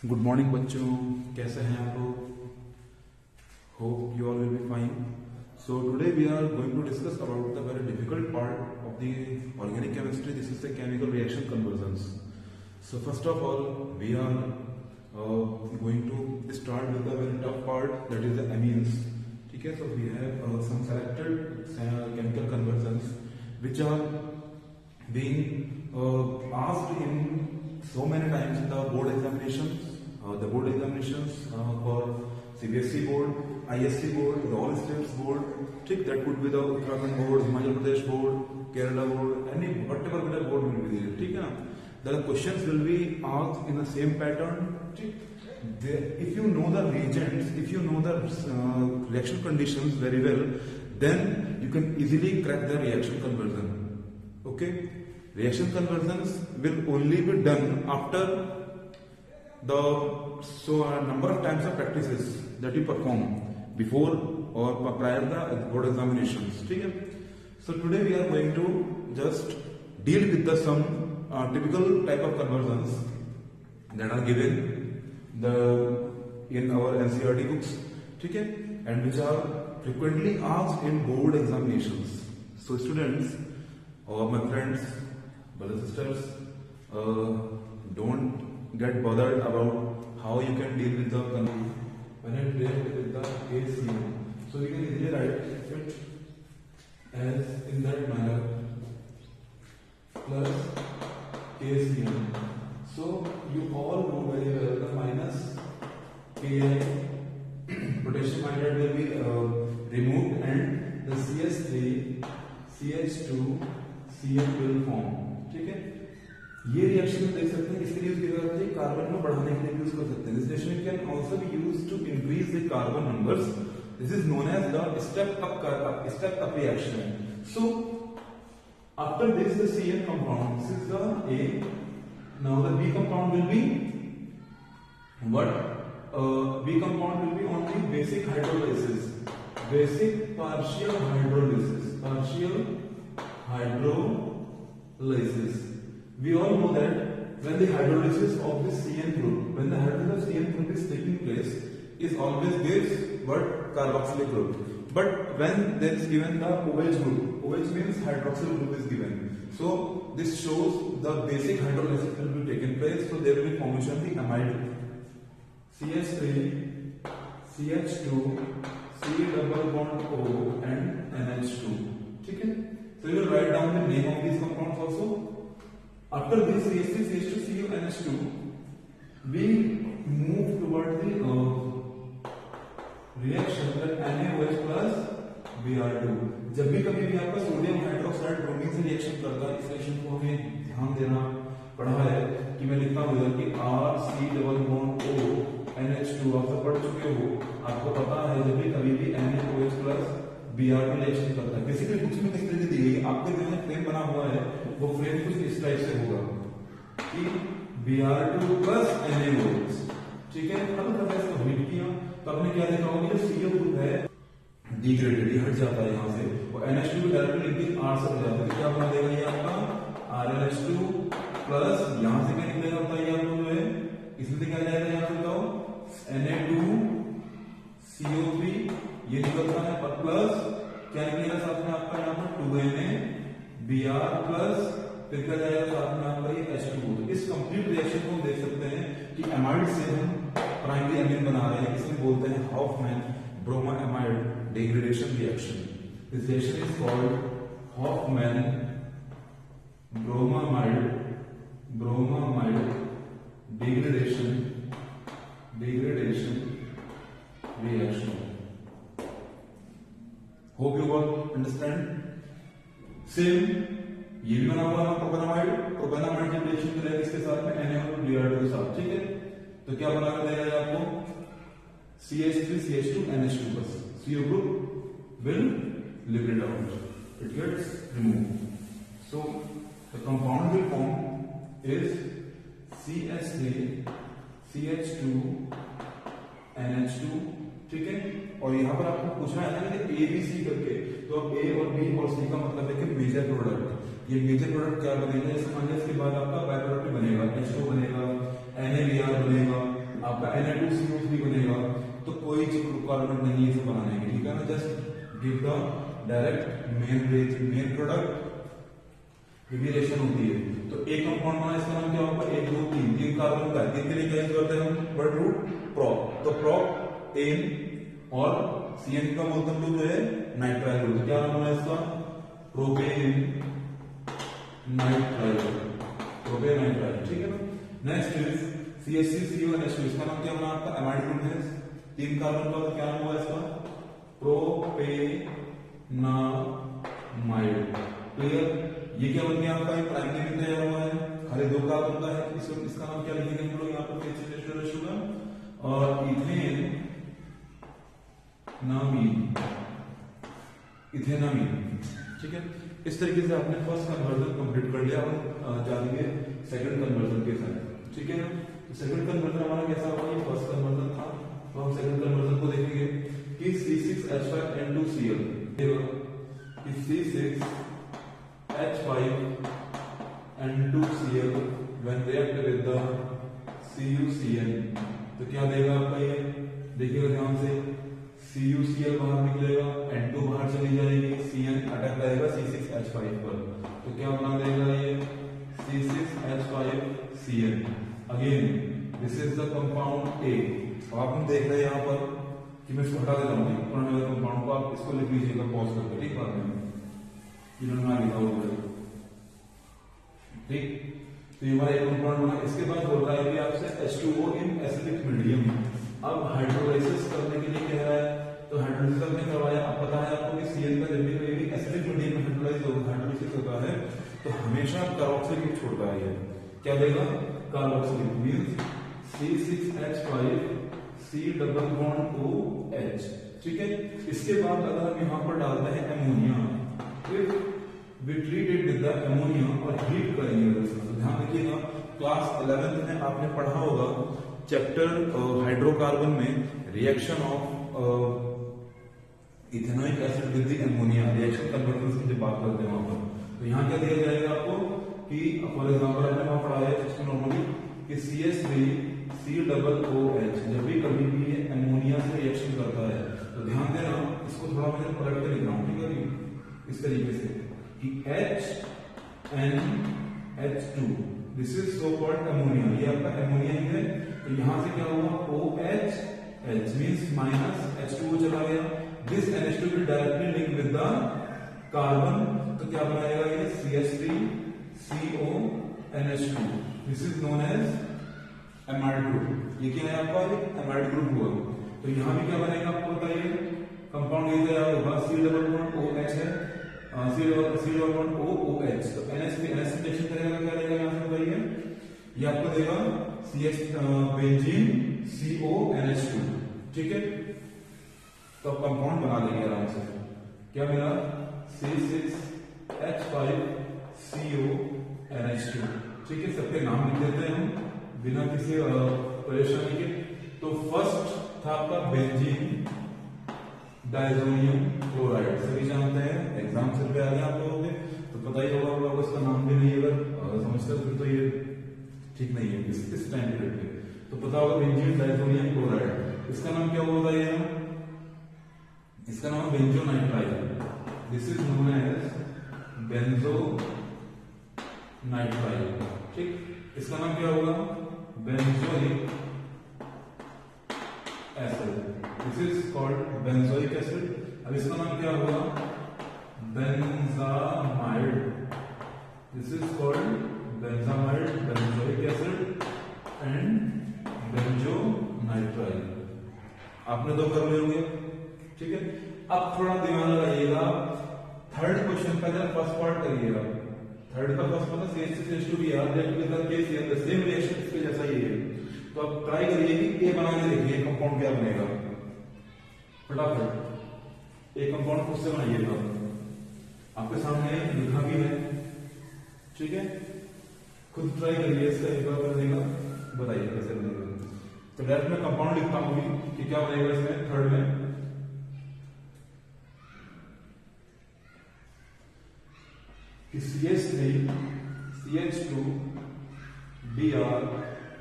Good morning बच्चों, कैसे हैं आप लोग? Hope you all will be fine. So today we are going to discuss about the very difficult part of the organic chemistry. This is the chemical reaction conversions. So first of all, we are going to start with the very tough part, that is the amines. Okay, so we have some selected chemical conversions which are being asked in so many times in the board examinations. The board examinations for CBSE board, ISC board, the all states board, that could be the Uttarakhand board, Himachal Pradesh board, Kerala board, any whatever board will be there. ठीक है ना? The questions will be asked in the same pattern. If you know the reagents, if you know the reaction conditions very well, then you can easily crack the reaction conversion. Okay? Reaction conversions will only be done after the number of times of practices that you perform before or prior the board examinations. ठीक है? So today we are going to just deal with the some typical type of conversions that are given in our NCERT books. ठीक है? And which are frequently asked in board examinations. So students or my friends, brothers sisters, don't get bothered about how you can deal with the when I deal with the KCl. So we can easily write it as in that manner plus KCl. So you all know very well the minus Ki potassium iodide will be removed and the CH3 CH2 CH will form. ठीक है? ये reaction में देख सकते हैं किसके लिए use किया जाता है? कार्बन को बढ़ाने के लिए यूज कर सकते हैं. This reaction can also be used to increase the carbon numbers. This is known as the step up reaction. So after this the CN compound, this is the A. Now the B compound will be what? B compound will be only basic hydrolysis, basic partial hydrolysis, partial hydrolysis. We all know that when the hydrolysis of the CN group, when the hydrolysis of CN group is taking place, is always gives what? Carboxylic group. But when there is given the OH group, OH means hydroxyl group is given. So this shows the basic hydrolysis will be taken place. So there will be formation of the amide. CH3, CH2, C double bond O and NH2. ठीक है? So you will write down the name of these compounds also. After this CH3, CH2, Cu, NH2, we move toward the reaction that NaOH plus Br2. जब भी कभी भी आपका sodium hydroxide bromine से reaction करता है, इस रिएक्शन को हमें ध्यान देना पड़ा है कि मैं लिखता हूँ कि RC double bond O NH2. आप सब पढ़ चुके हो, आपको पता है जब भी कभी भी NaOH प्लस Br2 रिएक्शन करता है. बेसिकली बुक्स में किस तरह दी गई है, आपके जो है फ्रेम बना हुआ है वो फ्रेम कुछ इस टाइप से होगा कि Br2 प्लस NaOH. ठीक है? अब जब इसको हीट किया तो आपने क्या देखा होगा कि CO ग्रुप है डिग्रेडेड, हट जाता है यहाँ से, और NH2 भी डायरेक्टली लिंकिंग R से हो जाता है. क्या बना देगा ये आपका RnH2 प्लस यहाँ से क्या निकलेगा बताइए आप लोग? है इसमें क्या जाएगा यहाँ से बताओ? Na2CO3 ये निकलता है और प्लस क्या निकलेगा साथ में आपका यहाँ पर 2Na Br प्लस फिर क्या जाएगा साथ में आपका ये H2O. इस कंप्लीट रिएक्शन को हम देख सकते हैं कि एमाइड से हम प्राइमरी एमीन बना रहे हैं. इसमें बोलते हैं Hofmann bromamide degradation reaction. This reaction is called Hofmann bromamide degradation reaction. Hope you all understand. Same ये भी बना हुआ है प्रोपेनामाइड जब रिएक्शन करेगा इसके साथ में NaOH Br2 के साथ. ठीक है? तो क्या बना कर देगा आपको? CH3 CH2 NH2 बस. CO group will liberate out. It gets removed. So the compound will form is CH3 CH2 NH2. ठीक है? और यहाँ पर आपको पूछना है ना कि A B C करके, तो अब A और B और C का मतलब है कि मेजर प्रोडक्ट. ये मेजर प्रोडक्ट क्या बनेगा? जैसे मान लीजिए इसके बाद आपका बाय प्रोडक्ट बनेगा, H2 बनेगा, NaBr बनेगा, CH3 बनेगा, तो कोई रिक्वायरमेंट नहीं है इसे बनाने की, ठीक है ना। Just give the direct main product, relation होती है। तो एक कंपाउंड बना, इसका नाम क्या होगा, 1 2 3, 3 कार्बन का, 3 के लिए क्या यूज करते हैं हम, वर्ड रूट प्रोप। तो प्रोप एन और CN का बोलते हम लोग जो है नाइट्राइल ग्रुप। क्या नाम है इसका, प्रोपेन नाइट्राइल, प्रोपेन नाइट्राइल, ठीक है ना। नेक्स्ट इज CH3CONH2, इसका नाम क्या बना आपका, एमाइड ग्रुप है, 3 कार्बन का, क्या नाम हुआ इसका, प्रोपेनामाइड। क्लियर। ये क्या बन गया आपका, प्राइमरी में तैयार हुआ है, खाली 2 कार्बन का है, इसका नाम क्या लिखेंगे हम लोग यहाँ पर, शुगर और इथेन नामीन, इथेनामीन, ठीक है। इस तरीके से आपने फर्स्ट कन्वर्जन कंप्लीट कर लिया और जाएंगे सेकंड कन्वर्जन के साथ, ठीक है ना। तो सेकंड कन्वर्जन हमारा कैसा होगा, ये फर्स्ट कन्वर्जन था, तो हम सेकंड कन्वर्जन को देखेंगे कि C6H5N2Cl, कि C6H5 N2Cl when react with the CuCN, तो क्या देगा आपका ये, देखिएगा ध्यान से, CuCl बाहर निकलेगा, N2 बाहर चली जाएगी, Cn अटक रहेगा C6H5 पर, तो क्या बना देगा ये C6H5Cn। Again this is the compound A। आप हम देख रहे हैं यहाँ पर कि मैं इसको हटा देता हूँ कंपाउंड को, आप इसको लिख लीजिएगा पॉज करके, ठीक है, इन्होंने लिखा हुआ, ठीक। तो ये हमारा एक कंपाउंड बना। इसके बाद बोल रहा है कि आपसे H2O इन एसिडिक मीडियम। अब हाइड्रोलाइसिस करने के लिए कह रहा है, तो हाइड्रोलाइसिस आपने करवाया, अब पता है आपको कि Cl का जब भी एसिडिक मीडियम में हाइड्रोलाइसिस होता है तो हमेशा कार्बोक्सिल ग्रुप छोड़ता है, क्या देगा, carboxyl group means C6H5 C double bond OH, ठीक है। इसके बाद अगर हम यहाँ पर डालते हैं अमोनिया, फिर we treat it with the ammonia और हीट करेंगे उसका। तो ध्यान रखिएगा, क्लास 11th में आपने पढ़ा होगा चैप्टर हाइड्रोकार्बन में reaction of ethanoic acid with the ammonia, reaction conversion की जब बात करते हैं वहां पर, तो यहाँ क्या दिया जाएगा आपको कि फॉर एग्जांपल आपने वहां पढ़ा है इसको नॉर्मली कि CH3 COOH जब भी कभी भी अमोनिया से रिएक्शन करता है, तो ध्यान देना, इसको थोड़ा मैं पलट के लिख रहा हूँ, ठीक है, इस तरीके से कि HNH2 this is so called ammonia, ये आपका अमोनिया ही है। तो यहां से क्या हुआ, OH मींस माइनस H2O चला गया, this NH2 will directly link with the carbon, तो क्या बनाएगा ये CH3CONH2, this is known as amide group. ये क्या है आपका, एमाइड ग्रुप हुआ। तो यहां भी क्या बनेगा आपको बताइए, कंपाउंड ये तैयार होगा, C डबल बॉन्ड OH है, C डबल बॉन्ड OOH, तो NH में NH रिएक्शन करेगा, क्या देगा यहां से बताइए, ये आपको देगा बेंजीन CONH2, ठीक है। तो कंपाउंड बना लेंगे आराम से, क्या मिला C6H5CONH2, ठीक है। सबके नाम लिख देते हैं हम बिना किसी परेशानी के। तो फर्स्ट था आपका बेंजीन डायजोनियम क्लोराइड, सभी जानते हैं, एग्जाम से पे आ गया आप लोगों के, तो पता ही होगा आप लोगों को, इसका नाम भी नहीं अगर समझते फिर तो ये ठीक नहीं है इस टाइम पीरियड पे, तो पता होगा बेंजीन डायजोनियम क्लोराइड। इसका नाम क्या होता है, इसका नाम benzonitrile, this is known as benzonitrile, ठीक। इसका नाम क्या होगा, benzoic acid, this is called benzoic acid. अब इसका नाम क्या होगा, benzamide, this is called benzamide, benzoic acid and benzonitrile. आपने 2 कर लिए होंगे, ठीक है। अब थोड़ा दिमाग लगाइएगा, थर्ड क्वेश्चन का जरा फर्स्ट पार्ट करिएगा, थर्ड का फर्स्ट मतलब CH2 भी याद है, सेम रिएक्शन इसके जैसा ही है। तो अब ट्राई करिए कि ए बना के देखिए कंपाउंड क्या बनेगा, फटाफट एक कंपाउंड खुद से बनाइएगा, आपके सामने लिखा भी है, ठीक है, खुद ट्राई करिए, इसका एक बार बनेगा, बताइए कैसे बनेगा। तो डायरेक्ट मैं कंपाउंड लिखता हूं कि क्या बनेगा इसमें, थर्ड में कि CH3 CH2 Br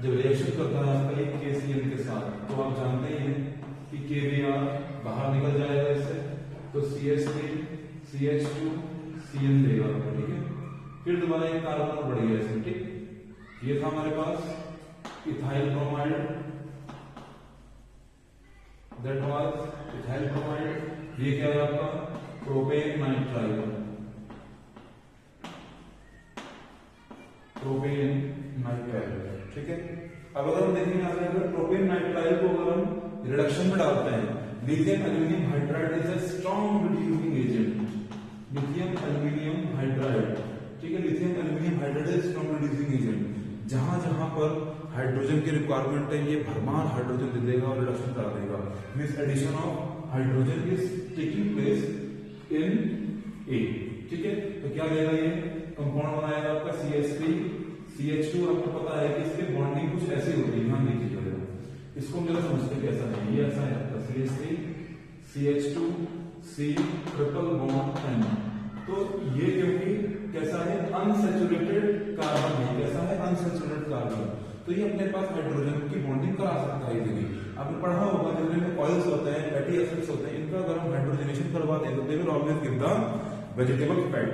जब रिएक्शन करता है आपका एक KCl के साथ, तो आप जानते ही हैं कि KBr बाहर निकल जाएगा इससे, तो CH3 CH2 Cl देगा आपको, ठीक है। फिर दोबारा एक कार्बन और बढ़ गया इसमें, ठीक। ये था हमारे पास ethyl bromide, that was ethyl bromide. ये क्या है आपका प्रोपेन नाइट्राइल, प्रोपेन नाइट्राइल, ठीक है। अब अगर हम देखेंगे यहाँ पे प्रोपेन नाइट्राइल को अगर हम रिडक्शन में डालते हैं, lithium aluminium hydride is a strong reducing agent, lithium aluminium hydride, ठीक है। Lithium aluminium hydride is strong reducing agent. जहां जहां पर हाइड्रोजन की रिक्वायरमेंट है, ये भरमार हाइड्रोजन दे देगा और रिडक्शन करा देगा। Means addition of hydrogen is taking place in a, ठीक है। तो क्या देगा ये कंपाउंड बनाएगा आपका CH3 CH2। आपको पता है कि इसके बॉन्डिंग कुछ ऐसी होती है, ध्यान दीजिएगा, इसको मेरा समझते कैसा है, ये ऐसा है आपका CH3 CH2 C triple bond N। तो ये क्योंकि कैसा है अनसैचुरेटेड कार्बन है, कैसा है अनसैचुरेटेड कार्बन, तो ये अपने पास हाइड्रोजन की बॉन्डिंग करा सकता है इजीली। आपने पढ़ा होगा जिनमें ऑयल्स होते हैं, फैटी एसिड्स होते हैं, इनका अगर हम हाइड्रोजनेशन करवाते हैं तो they will always give the vegetable fat,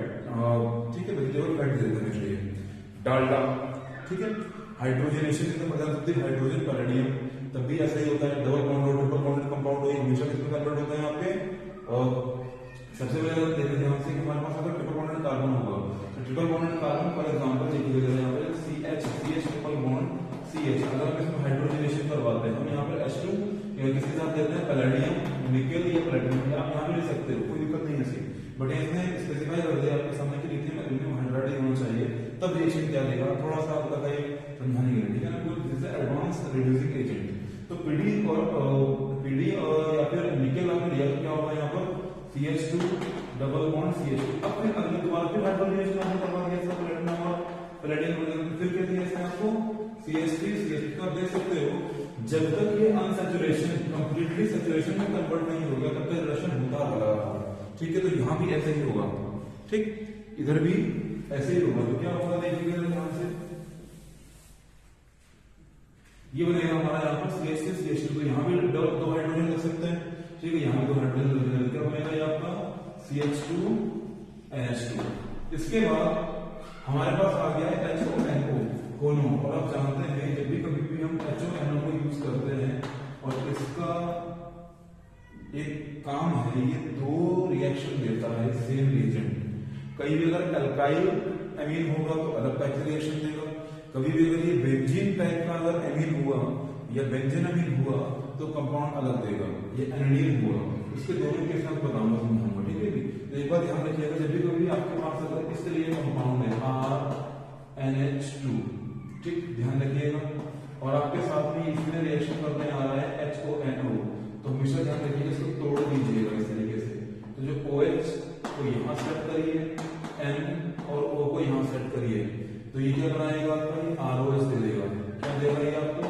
ठीक है, वेजिटेबल फैट दे देना चाहिए, डालडा, ठीक है। हाइड्रोजनेशन के मतलब होती है हाइड्रोजन पैलेडियम, तब भी ऐसा ही होता है, डबल बॉन्ड और ट्रिपल बॉन्डेड कंपाउंड हो, हमेशा किसमें कन्वर्ट होते हैं आपके। और सबसे पहले अगर देखें ध्यान से कि हमारे पास अगर ट्रिपल बॉन्डेड कार्बन होगा, तो triple bonded carbon for example देखिएगा यहाँ पे CH ट्रिपल बॉन्ड CH, अगर हम इसमें हाइड्रोजनेशन करवाते हैं, हम यहाँ पर H2 किसके साथ देते हैं पैलेडियम, निकेल या प्लेटिनम, आप यहाँ भी ले सकते हो, कोई दिक्कत नहीं है इसकी, बट इसमें स्पेसिफाई कर दिया आपके सामने कि लिथियम एल्यूमिनियम हाइड्राइड होना चाहिए, तब रिएक्शन क्या देगा, थोड़ा सा आपका कहीं समझाने के लिए, ठीक है ना। This is advance reducing agent. तो PD और या फिर निकेल आपने लिया तो क्या होगा यहाँ पर CH2 डबल बॉन्ड CH2। अब फिर अगले दोबारा फिर हाइड्रोजनेशन आपने करवा दिया इसका प्लेटिनम और पैलेडियम, फिर क्या दिया इसमें आपको CH3 CH2। तो आप देख सकते हो जब तक ये अनसैचुरेशन कंप्लीटली सैचुरेशन में कन्वर्ट नहीं होगा तब तक रिएक्शन होता रहेगा, ठीक है। तो यहाँ भी ऐसे ही होगा, ठीक, इधर भी ऐसे ही होगा। तो क्या होगा देखिएगा यहाँ से ये बनेगा हमारा यहाँ पर CH3 CH2, तो यहाँ भी दो हाइड्रोजन लग सकते हैं, ठीक है, यहाँ भी दो हाइड्रोजन लग सकते हैं। क्या बनेगा ये आपका CH2 NH2। इसके बाद हमारे पास आ गया है HONO, होनो। और आप जानते हैं जब भी कभी भी हम HONO को यूज करते हैं और इसका एक काम है, ये दो रिएक्शन देता है सेम रिएजेंट। कहीं भी अगर अल्काइल एमीन होगा तो अलग टाइप से रिएक्शन देगा, कभी भी अगर ये बेंजीन टाइप का अगर एमीन हुआ या बेंजीन एमीन हुआ तो कंपाउंड अलग देगा, ये एनिलीन हुआ, इसके दोनों के साथ बताऊंगा समझाऊंगा, ठीक है। तो एक बार ध्यान रखिएगा, जब भी कभी आपके पास अगर इस तरह कंपाउंड है RNH2, ठीक, ध्यान रखिएगा, और आपके साथ में इसमें रिएक्शन करने आ रहा है HONO, तो हमेशा ध्यान रखिएगा इसको तोड़ दीजिएगा इस तरीके से। तो जो OH को यहाँ सेट करिए, N और O को यहाँ सेट करिए, तो ये क्या बनाएगा आपका, ये ROH दे देगा। क्या देगा ये आपको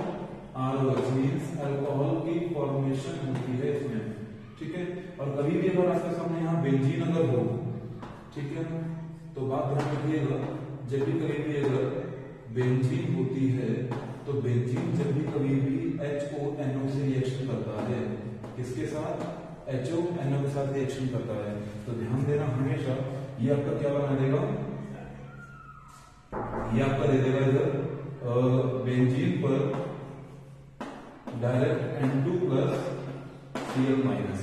ROH, मींस अल्कोहल की फॉर्मेशन होती है इसमें, ठीक है। और कभी भी अगर आपके सामने यहाँ बेंजीन अगर हो, ठीक है, तो बात ध्यान रखिएगा, जब भी कभी भी अगर बेंजीन होती है तो बेंजीन जब भी कभी भी HONO से रिएक्शन करता है, किसके साथ, HONO के साथ रिएक्शन करता है, तो ध्यान देना हमेशा, ये आपका क्या बना देगा, ये आपका दे देगा इधर बेंजीन पर direct N2 plus Cl minus,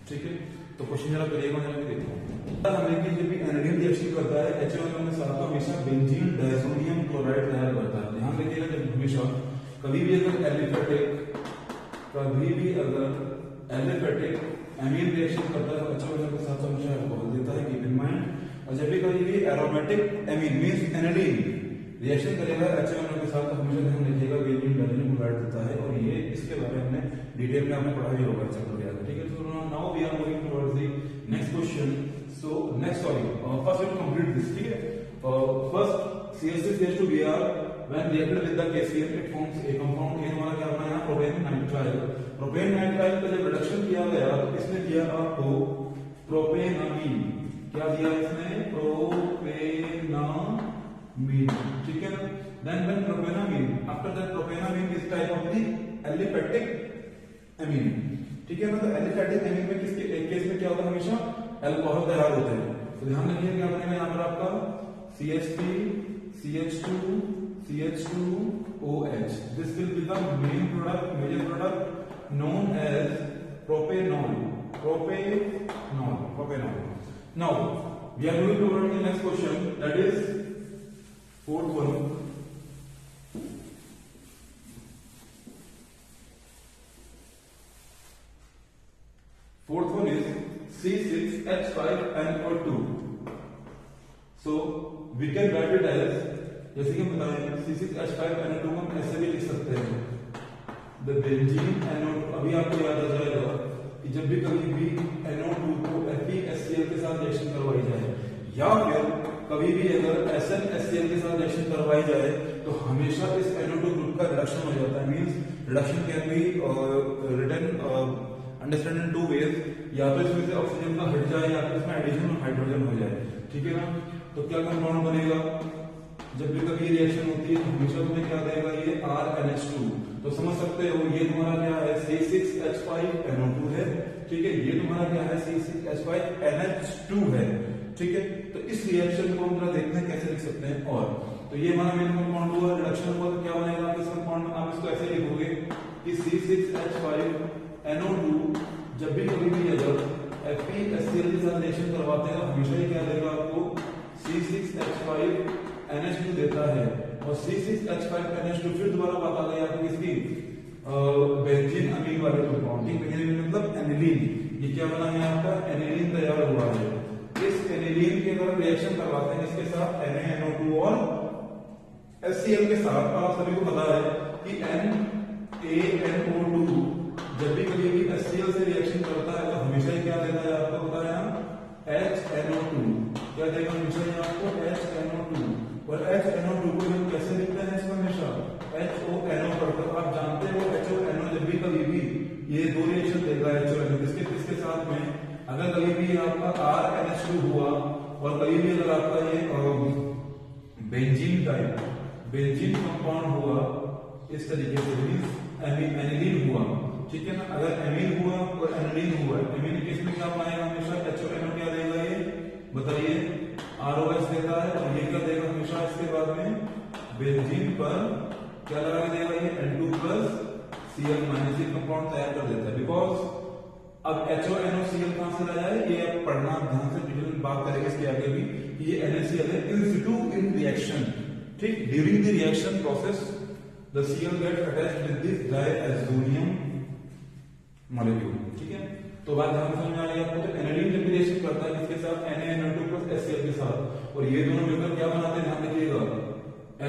ठीक है। तो क्वेश्चन जरा करिएगा, जरा देखो हमें कि जब भी एनिलीन रिएक्शन करता है HONO के साथ, तो हमेशा बेंजीन डायसोनियम क्लोराइड तैयार करता है। ध्यान रखिएगा, जब हमेशा कभी भी अगर एलिफेटिक एमीन रिएक्शन करता है तो HONO के साथ हमेशा अल्कोहल देता है, कीप इन माइंड। और जब भी कभी भी aromatic amine means aniline reaction करेगा HONO के साथ, तो हमेशा ध्यान रखिएगा बेंजीन डायसोनियम क्लोराइड देता है, और ये इसके बारे में हमने डिटेल में आपने पढ़ा ही होगा चैप्टर के अंदर, ठीक है। So now we are moving towards the next question. So next first we complete this, ठीक है। First CH3CH2Br when reacted with the KCl it forms a compound, ये हमारा क्या बना है, प्रोपेन नाइट्राइल। प्रोपेन नाइट्राइल का जब रिडक्शन किया गया तो इसने दिया आपको प्रोपेनामीन। क्या दिया इसने, प्रोपेनामीन, ठीक है ना। Then when propanamine, after that propanamine is type of the aliphatic amine, ठीक है ना। तो एलिफेटिक एमीन में किसके एक केस में क्या होता है, हमेशा अल्कोहल तैयार होते हैं। तो ध्यान रखिए क्या बनेगा यहाँ पर आपका CH3 CH2 CH2OH। This will be the main product, major product known as propanol। Now we are going to learn the next question, that is fourth one। Fourth one is C6H5NO2। So we can write it as, जैसे कि हम बताएं C6H5NO2 को हम ऐसे भी लिख सकते हैं the benzene NO2। अभी आपको याद आ जाएगा कि जब भी कभी भी NO2 को FeHCl के साथ रिएक्शन करवाई जाए, या फिर कभी भी अगर SnHCl के साथ रिएक्शन करवाई जाए, तो हमेशा इस NO2 ग्रुप का रिडक्शन हो जाता है। Means reduction can be written understand in two ways, या तो इसमें से ऑक्सीजन का हट जाए या तो इसमें एडिशन हाइड्रोजन हो जाए, ठीक है ना। तो क्या कंपाउंड बनेगा, जब भी कभी रिएक्शन होती है तो हमेशा तुम्हें क्या देगा, ये RNH2। तो समझ सकते हो ये तुम्हारा क्या है, C6H5NO2 है, ठीक है। ये तुम्हारा क्या है, C6H5NH2 है, ठीक है। तो इस रिएक्शन को हम देखते हैं कैसे लिख सकते हैं। और तो ये हमारा मेन कंपाउंड हुआ, रिडक्शन हुआ, तो क्या बनेगा इस कंपाउंड, आप इसको ऐसे लिखोगे कि C6H5NO2 जब भी कभी भी अगर FeHCl के साथ रिएक्शन करवाते हैं तो हमेशा ही क्या देगा आपको, C6H5NH2 देता है। और C6H5NH2 फिर दोबारा बात आ गई आपको किसकी, बेंजीन अमीन वाले कंपाउंड, ठीक है, मतलब एनिलीन। ये क्या बना है आपका, एनिलीन तैयार हुआ है। इस एनिलीन के अगर रिएक्शन करवाते हैं इसके साथ NaNO2 और HCl के साथ, आप सभी को पता है कि NaNO2 जब भी कभी भी HCl से रिएक्शन करता है तो हमेशा ही क्या देता है, आपको पता है ना, HNO2। क्या देगा हमेशा ही आपको, HNO2। और HNO2 को हम कैसे लिखते हैं, इसको हमेशा HONO पढ़कर। आप जानते हो HONO जब भी कभी भी ये दो रिएक्शन देगा HONO किसके साथ में, अगर कभी भी आपका RNH2 हुआ और कभी भी अगर आपका ये बेंजीन कंपाउंड हुआ इस तरीके से, एनिलीन हुआ, ठीक है ना। अगर एमीन हुआ और एनिलीन हुआ, एमीन केस में क्या पाएगा, हमेशा HONO क्या देगा, ये बताइए, ROH देता है। और ये क्या देगा हमेशा इसके बाद में, बेंजीन पर क्या लगा के देगा, ये N2+Cl- ये कंपाउंड तैयार कर देता है। बिकॉज अब HONOCl कहां से लाया है, ये आप पढ़ना ध्यान से, डिटेल बात करेंगे इसके आगे भी, कि ये NaCl है इन सिटू इन रिएक्शन, ठीक। During the reaction process the Cl gets attached with this डायazonium मॉलिक्यूल, ठीक है। तो बात ध्यान समझ में आ रही है आपको। तो एनिलीन जब रिएक्शन करता है किसके साथ, NaNO2+HCl के साथ, और ये दोनों मिलकर क्या बनाते हैं, ध्यान रखिएगा,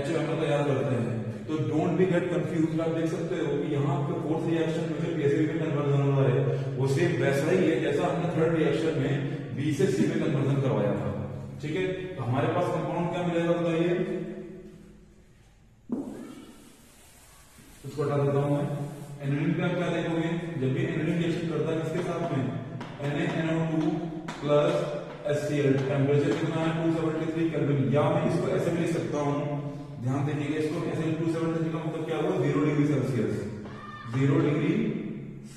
HONO तैयार करते हैं। तो डोंट बी गेट कंफ्यूज। आप देख सकते हो कि यहाँ पे फोर्थ रिएक्शन में जो PSV में कन्वर्जन हो रहा है वो सेम वैसा ही है जैसा हमने थर्ड रिएक्शन में B से C में कन्वर्जन करवाया था, ठीक है। तो हमारे पास कंपाउंड क्या मिलेगा, बताइए, उसको हटा देता हूं मैं। एनिलीन का क्या देखोगे, जब भी एनिलीन रिएक्शन करता है किसके साथ में, NaNO2+HCl। टेम्परेचर कितना है, 273 केल्विन। या मैं इसको ऐसे भी लिख सकता हूं, ध्यान दीजिएगा, इसको ऐसे 273 का मतलब क्या हुआ, 0 डिग्री सेल्सियस, 0 डिग्री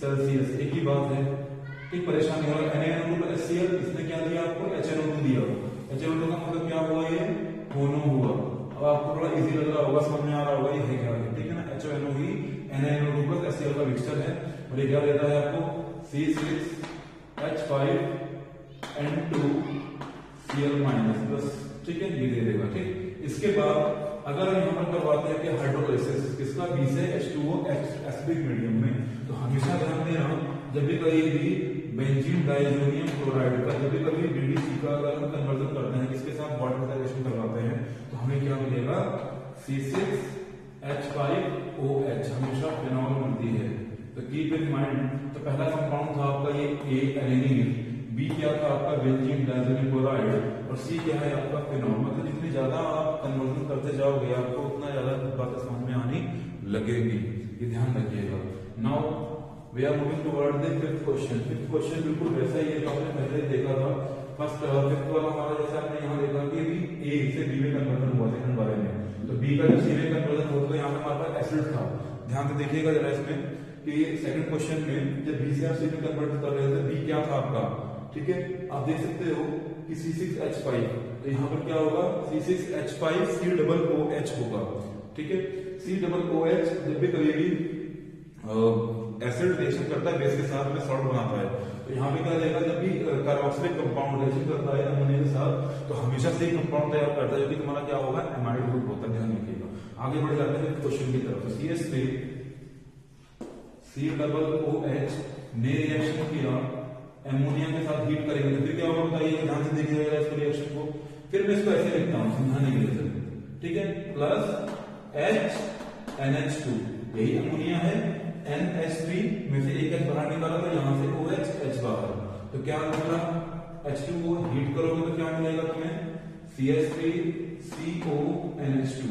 सेल्सियस, एक ही बात है, ठीक। परेशानी हो रहा है, NaNO2+HCl, इसने क्या दिया आपको, HNO2 दिया। HNO2 का मतलब क्या हुआ, ये होनो हुआ। अब आपको थोड़ा इजी लग रहा होगा, समझ में आ रहा होगा ये है क्या है, ठीक है ना। HONO ही NaNO2+HCl का मिक्सचर है, और ये क्या देता है आपको, C6H5N2Cl-, ठीक है, ये दे देगा, ठीक। इसके बाद अगर हम यहाँ पर करवाते हैं कि हाइड्रोलाइसिस किसका, B से H2O एसिडिक मीडियम में, तो हमेशा ध्यान देना, जब भी कभी भी बेंजीन डायज़ोनियम क्लोराइड का जब भी कभी BDC का अगर हम कन्वर्जन करते हैं किसके साथ, वाटर का रिएक्शन करवाते हैं, तो हमें क्या मिलेगा, C6H5OH, हमेशा फिनॉल मिलती है। तो कीप इन माइंड, तो पहला कंपाउंड था आपका ये एनिलीन, B क्या था आपका, बेंजीन डायज़ोनियम क्लोराइड, और C क्या है आपका, फिनॉल। मतलब जितनी ज्यादा आप कन्वर्जन करते जाओगे आपको उतना ज्यादा बातें समझ में आनी लगेगी, ये ध्यान रखिएगा। Now we are moving toward the fifth question. Fifth question बिल्कुल वैसा ही है जो आपने पहले देखा था। फर्स्ट फिफ्थ वाला हमारा जैसे आपने यहाँ देखा कि A से B में कन्वर्जन हुआ सेकंड बारे में, तो बी का जो सी में कन्वर्जन हो तो यहाँ पे हमारे पास एसिड था। ध्यान से देखिएगा जरा इसमें कि सेकंड क्वेश्चन में जब बी से आप सी में कन्वर्ट कर रहे थे, बी क्या था आपका, ठीक है, आप देख सकते हो कि C6H5, तो यहाँ पर क्या होगा C6H5 COOH होगा, ठीक है। COOH जब भी कभी भी एसिड रिएक्शन करता है बेस के साथ में सॉल्ट बनाता है, तो यहाँ पे क्या रहेगा, जब भी कार्बोक्सिलिक कंपाउंड रिएक्शन करता है अमोनिया के साथ तो हमेशा से ही कंपाउंड तैयार करता है जो कि तुम्हारा क्या होगा, एमाइड ग्रुप होता है। ध्यान रखिएगा। आगे बढ़ जाते हैं क्वेश्चन की तरफ। तो CH3 COOH ने रिएक्शन किया एमोनिया के साथ, हीट करेंगे तो फिर क्या होगा बताइए, ध्यान से देखिएगा इस रिएक्शन को। फिर मैं इसको ऐसे लिखता हूँ समझाने के लिए, ठीक है, प्लस HNH2, यही अमोनिया है, NH3 में से एक H बाहर निकाला तो यहाँ से OH H बाहर, तो क्या मिला H2O, हीट करोगे तो क्या मिलेगा तुम्हें CH3CONH2,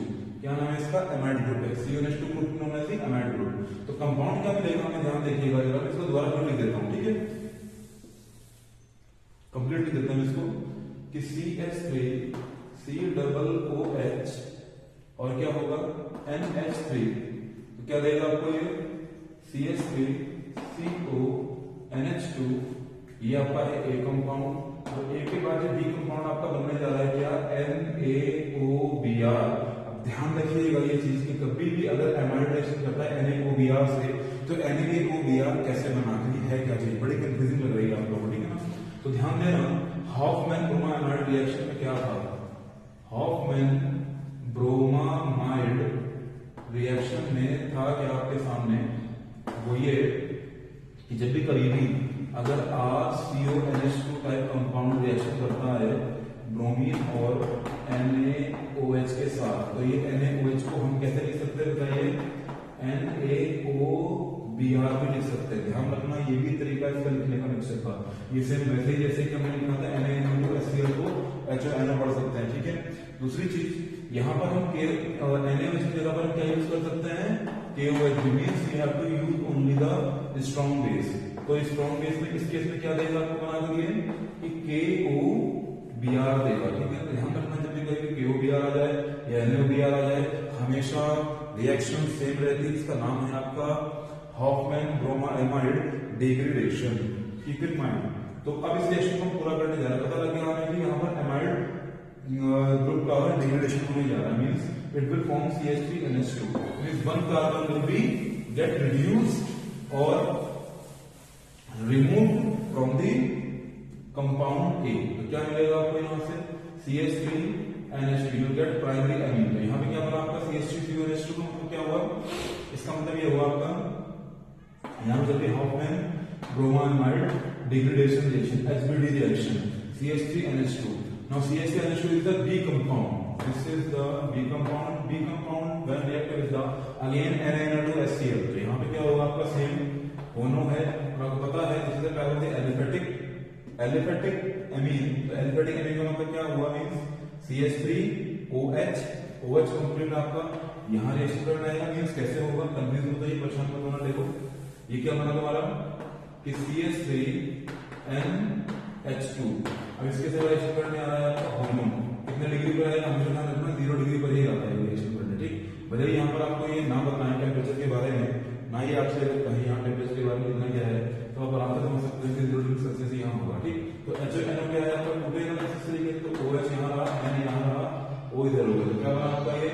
क्या नाम है इसका, एमाइड ग्रुप है। CONH2 ग्रुप नाम है एमाइड ग्रुप। तो कंपाउंड क्या मिलेगा हमें, ध्यान देखिएगा जरा, इसको दोबारा फिर लिख देता हूँ, ठीक है, कंप्लीट लिख देता हूँ इसको कि CH3COOH और क्या होगा NH3, तो क्या देगा आपको ये CH3CONH2, ये आपका है ए कंपाउंड। तो ए के बाद बी कंपाउंड आपका बनने जा रहा है क्या, NaOBr। अब ध्यान रखिएगा ये चीज कि कभी भी अगर एमाइड रिएक्शन करता है NaOBr से, तो NaOBr कैसे बनाती है, क्या चीज, बड़ी कंफ्यूजिंग लग रही है आप लोगों को, ठीक है ना। तो ध्यान देना, हॉफमैन ब्रोमामाइड रिएक्शन में क्या था, हॉफमैन ब्रोमामाइड रिएक्शन में था क्या आपके सामने, वो ये कि जब भी कभी भी अगर RCONH2 टाइप कंपाउंड रिएक्शन करता है ब्रोमीन और NaOH के साथ, तो ये NaOH को हम कैसे लिख सकते हैं बताइए, NaOBr भी लिख सकते हैं। ध्यान रखना ये भी तरीका इसका लिखने का मिक्सर का, ये सेम वैसे ही जैसे कि हमने लिखा था NaNO2HCl को HNO पढ़ सकते हैं, ठीक है। दूसरी चीज यहाँ पर हम NaOH की जगह पर क्या यूज कर सकते हैं, KOH, means we have to use only the strong base. तो स्ट्रॉन्ग बेस में इस केस में क्या देगा आपको बना के लिए कि KOBr देगा, ठीक है। ध्यान रखना जब भी कभी KOBr आ जाए या NaOBr आ जाए, हमेशा रिएक्शन सेम रहती है। इसका नाम है आपका Hofmann bromamide degradation, keep in mind. तो अब इस रिएक्शन को पूरा करने जा रहा है, पता लग गया हमें कि यहाँ पर एमाइड ग्रुप का डिग्रेडेशन होने जा रहा है, means it will form CH3NH2, means one carbon will be get reduced और remove from the compound A। तो क्या मिलेगा आपको यहाँ से CH3NH2, you get primary amine. तो यहाँ पे क्या बना आपका CH3CONH2 का मतलब क्या हुआ, इसका मतलब ये हुआ आपका यहाँ जब Hofmann bromamide degradation reaction HBD reaction CH3NH2। Now CH3NH2 is the B compound. This is the B compound. B compound when reacted with the again NaNO2HCl। तो यहाँ पे क्या होगा आपका सेम मोनो है, आपको पता है this is the type of the aliphatic amine. तो एलिफेटिक एमीन का मतलब क्या हुआ, मींस CH3OH, OH कंप्लीट आपका यहाँ रिएक्शन करना आएगा, मींस कैसे होगा, कंफ्यूज होता है, परेशान मत होना। देखो ये क्या बना तुम्हारा कि CH3NH2, अब इसके साथ रिएक्शन करने आ रहा है आपका हार्मोन, कितने डिग्री पर आएगा, हमें ध्यान रखना 0 डिग्री पर ही आता है रिएक्शन करने, ठीक। भले ही यहाँ पर आपको ये ना बताएं टेम्परेचर के बारे में, ना ही आपसे कहीं यहाँ टेम्परेचर के बारे में इतना क्या है, तो आप आराम से समझ सकते हैं कि 0 डिग्री सेल्सियस यहाँ होगा, ठीक। तो HNO क्या है आपका टूटेगा इस तरीके, तो OH यहाँ रहा, N यहाँ रहा, O इधर होगा, तो क्या बना आपका ये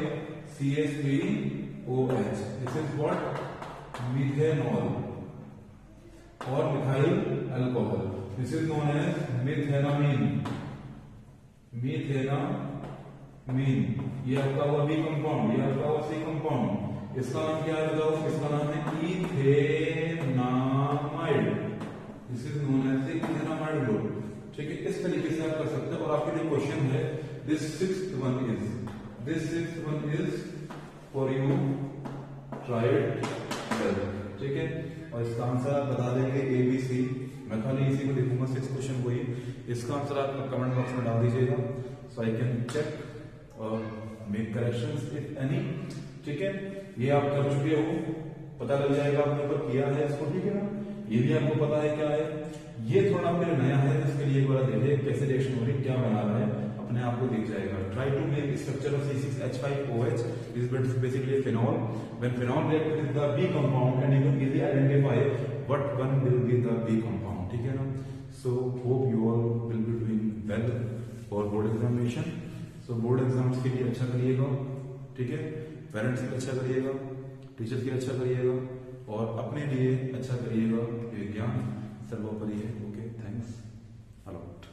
CH3OH। This is what, methanol और methyl alcohol. This is known as methanamine. Methanamine ये आपका हुआ बी कंपाउंड, ये आपका हुआ सी कंपाउंड। इसका नाम क्या है बताओ, इसका नाम है ethanamide. This is known as ethanamide group, ठीक है। इस तरीके से आप कर सकते हैं। और आपके लिए क्वेश्चन है, this sixth one is for you, try it, ठीक है। और इसका आंसर आप बता देंगे ABC। मैं खाली इसी को लिखूंगा 6 क्वेश्चन को ही, इसका आंसर आप कमेंट बॉक्स में डाल दीजिएगा, सो आई कैन चेक और मेक करेक्शंस इफ एनी, ठीक है। ये आप कर चुके हो, पता लग जाएगा आपने ऊपर किया है इसको, ठीक है ना। ये भी आपको पता है क्या है, ये थोड़ा मेरे नया है, इसके लिए एक बार देखिए कैसे रिएक्शन हो रही है, क्या बना रहा है। अपने आप को दिख जाएगा. Try to make structure of C6H5OH is basically a phenol. When phenol react with the B compound and you can easily identify what one will be the B compound. ठीक है ना? So hope you all will be doing well for board examination. So board exams के लिए अच्छा करिएगा, ठीक है? Parents के लिए अच्छा करिएगा, टीचर्स के लिए अच्छा करिएगा और अपने लिए अच्छा करिएगा. विज्ञान सर्वोपरि है. Okay, thanks a lot.